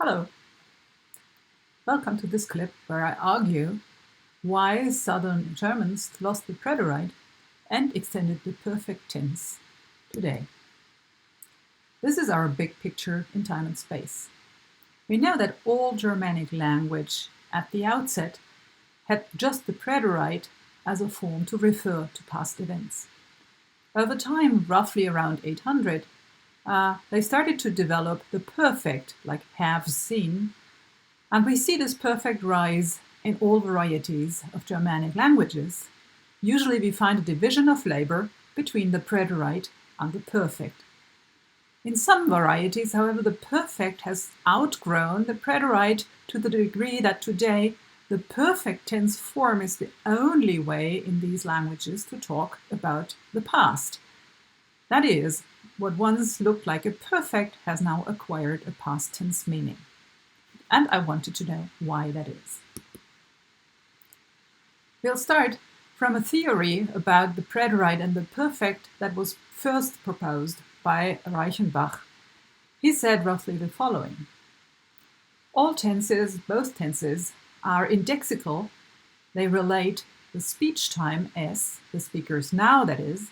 Hello, welcome to this clip where I argue why Southern Germans lost the preterite and extended the perfect tense today. This is our big picture in time and space. We know that all Germanic language at the outset had just the preterite as a form to refer to past events. Over time, roughly around 800, they started to develop the perfect, like have seen, and we see this perfect rise in all varieties of Germanic languages. Usually we find a division of labor between the preterite and the perfect. In some varieties, however, the perfect has outgrown the preterite to the degree that today the perfect tense form is the only way in these languages to talk about the past. That is, what once looked like a perfect has now acquired a past tense meaning. And I wanted to know why that is. We'll start from a theory about the preterite and the perfect that was first proposed by Reichenbach. He said roughly the following. All tenses, both tenses, are indexical. They relate the speech time S, the speaker's now that is,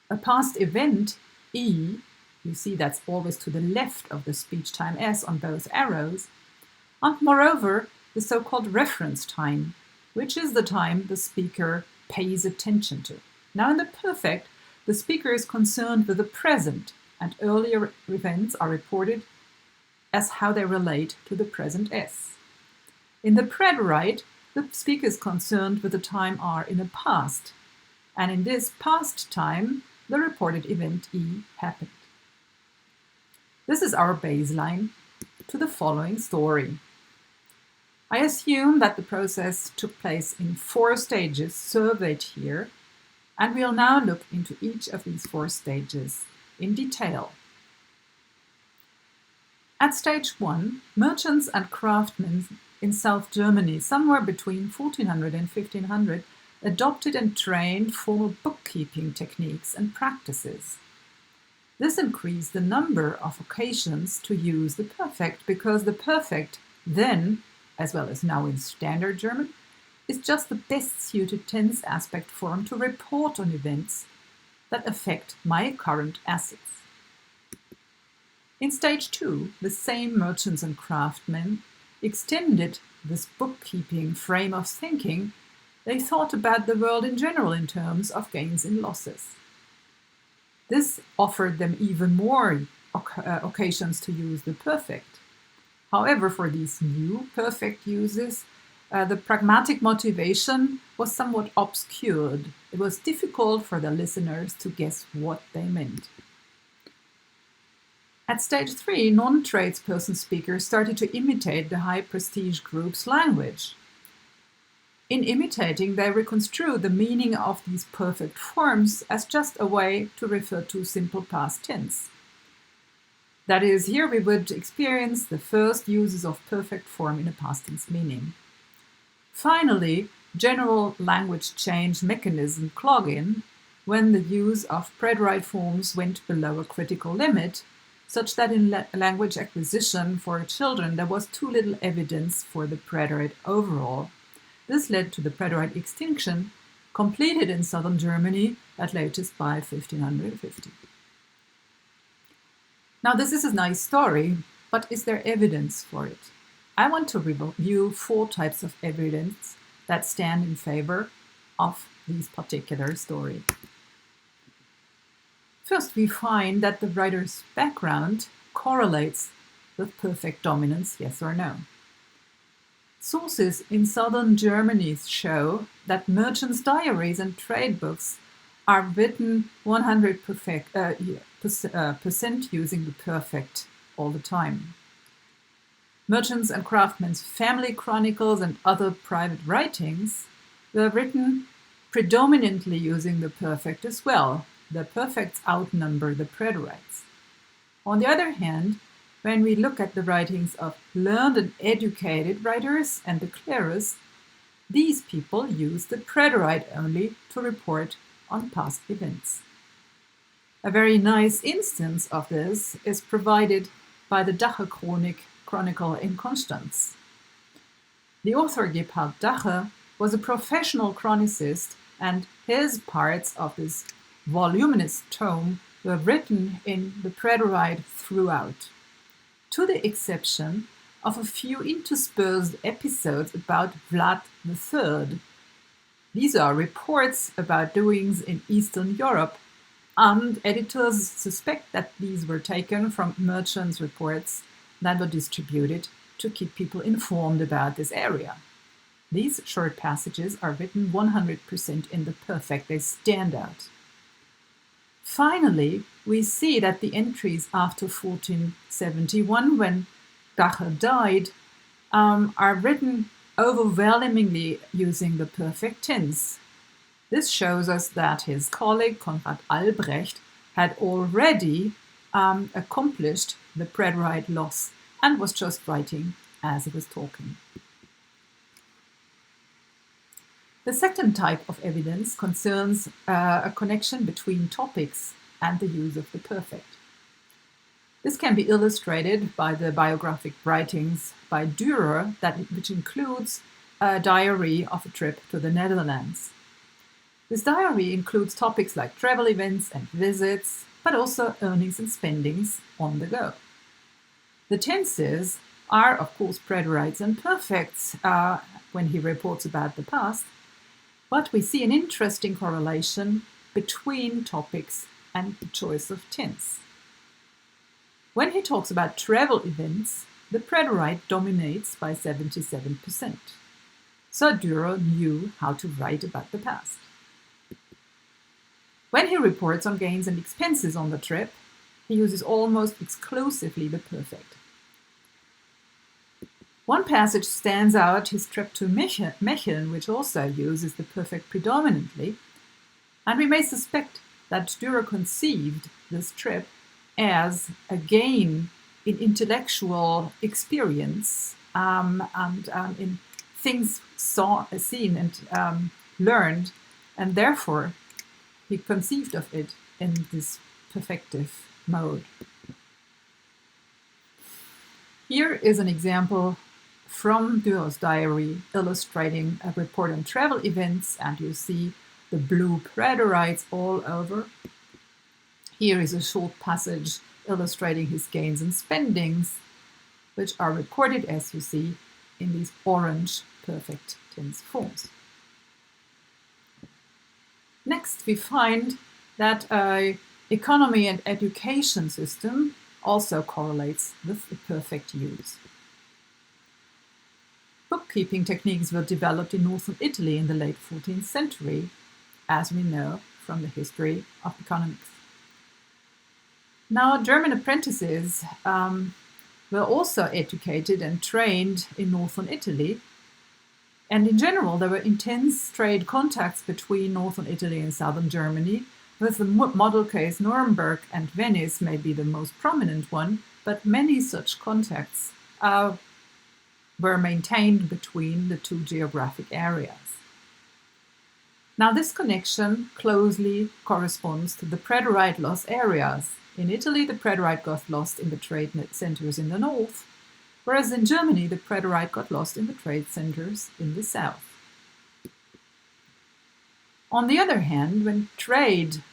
a past event E, you see that's always to the left of the speech time S on both arrows, and moreover, the so-called reference time, which is the time the speaker pays attention to. Now in the perfect, the speaker is concerned with the present, and earlier events are reported as how they relate to the present S. In the preterite, the speaker is concerned with the time R in the past, and in this past time, the reported event E happened. This is our baseline to the following story. I assume that the process took place in 4 stages surveyed here, and we'll now look into each of these 4 stages in detail. At stage 1, merchants and craftsmen in South Germany, somewhere between 1400 and 1500, adopted and trained formal bookkeeping techniques and practices. This increased the number of occasions to use the perfect because the perfect then, as well as now in Standard German, is just the best suited tense aspect form to report on events that affect my current assets. In stage 2, the same merchants and craftsmen extended this bookkeeping frame of thinking. They thought about the world in general in terms of gains and losses. This offered them even more occasions to use the perfect. However, for these new perfect uses, the pragmatic motivation was somewhat obscured. It was difficult for the listeners to guess what they meant. At stage 3, non-tradesperson speakers started to imitate the high-prestige group's language. In imitating, they reconstrued the meaning of these perfect forms as just a way to refer to simple past tense. That is, here we would experience the first uses of perfect form in a past tense meaning. Finally, general language change mechanism clog in when the use of preterite forms went below a critical limit, such that in language acquisition for children there was too little evidence for the preterite overall. This led to the preterite extinction, completed in southern Germany at latest by 1550. Now this is a nice story, but is there evidence for it? I want to review 4 types of evidence that stand in favor of this particular story. First, we find that the writer's background correlates with perfect dominance, yes or no. Sources in southern Germany show that merchants' diaries and trade books are written 100% using the perfect all the time. Merchants' and craftsmen's family chronicles and other private writings were written predominantly using the perfect as well. The perfects outnumber the preterites. On the other hand, when we look at the writings of learned and educated writers and the clerus, these people use the preterite only to report on past events. A very nice instance of this is provided by the Dache Chronik chronicle in Constance. The author Gebhard Dache was a professional chronicist, and his parts of this voluminous tome were written in the preterite throughout, to the exception of a few interspersed episodes about Vlad III. These are reports about doings in Eastern Europe, and editors suspect that these were taken from merchants' reports that were distributed to keep people informed about this area. These short passages are written 100% in the perfect, they stand out. Finally, we see that the entries after 1471, when Dache died, are written overwhelmingly using the perfect tense. This shows us that his colleague Konrad Albrecht had already accomplished the preterite loss and was just writing as he was talking. The second type of evidence concerns a connection between topics and the use of the perfect. This can be illustrated by the biographic writings by Dürer, which includes a diary of a trip to the Netherlands. This diary includes topics like travel events and visits, but also earnings and spendings on the go. The tenses are, of course, preterites and perfects when he reports about the past, but we see an interesting correlation between topics and the choice of tense. When he talks about travel events, the preterite dominates by 77%. So Dürer knew how to write about the past. When he reports on gains and expenses on the trip, he uses almost exclusively the perfect. One passage stands out, his trip to Mecheln, which also uses the perfect predominantly, and we may suspect that Dürer conceived this trip as a gain in intellectual experience and in things seen and learned, and therefore he conceived of it in this perfective mode. Here is an example from Dürer's diary illustrating a report on travel events, and you see the blue preterites all over. Here is a short passage illustrating his gains and spendings, which are recorded, as you see, in these orange perfect tense forms. Next, we find that an economy and education system also correlates with the perfect use. Bookkeeping techniques were developed in northern Italy in the late 14th century, as we know from the history of economics. Now, German apprentices were also educated and trained in northern Italy, and in general there were intense trade contacts between northern Italy and southern Germany, with the model case Nuremberg and Venice may be the most prominent one, but many such contacts were maintained between the two geographic areas. Now, this connection closely corresponds to the preterite loss areas. In Italy, the preterite got lost in the trade centers in the north, whereas in Germany, the preterite got lost in the trade centers in the south. On the other hand, when trade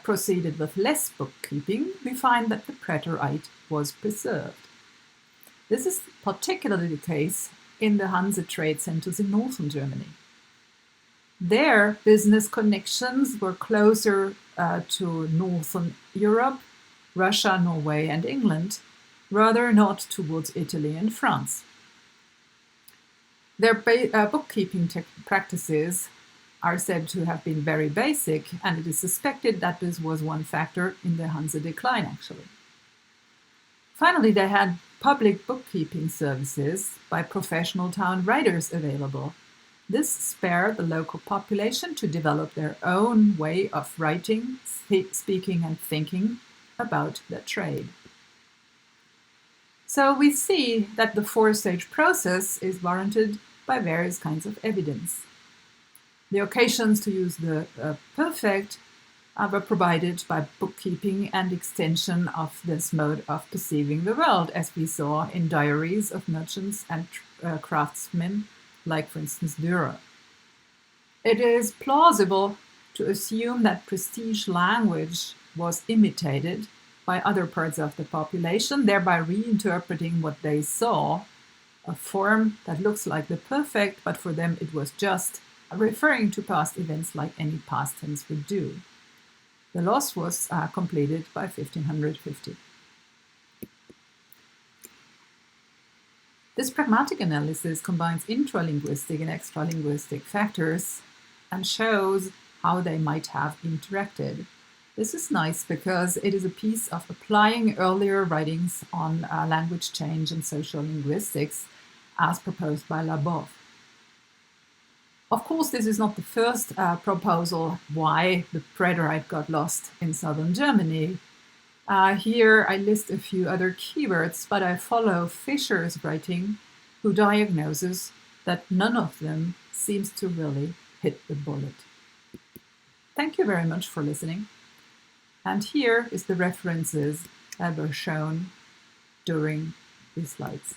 proceeded with less bookkeeping, we find that the preterite was preserved. This is particularly the case in the Hanse trade centers in northern Germany. Their business connections were closer to northern Europe, Russia, Norway, and England, rather not towards Italy and France. Their bookkeeping practices are said to have been very basic, and it is suspected that this was one factor in the Hanse decline, actually. Finally, they had public bookkeeping services by professional town writers available. This spared the local population to develop their own way of writing, speaking, and thinking about their trade. So we see that the four-stage process is warranted by various kinds of evidence. The occasions to use the perfect were provided by bookkeeping and extension of this mode of perceiving the world, as we saw in diaries of merchants and craftsmen, like, for instance, Dürer. It is plausible to assume that prestige language was imitated by other parts of the population, thereby reinterpreting what they saw, a form that looks like the perfect, but for them it was just referring to past events like any past tense would do. The loss was completed by 1550. This pragmatic analysis combines intralinguistic and extralinguistic factors and shows how they might have interacted. This is nice because it is a piece of applying earlier writings on language change and social linguistics as proposed by Labov. Of course, this is not the first proposal why the preterite got lost in southern Germany. Here I list a few other keywords, but I follow Fischer's writing, who diagnoses that none of them seems to really hit the bullet. Thank you very much for listening. And here is the references that were shown during these slides.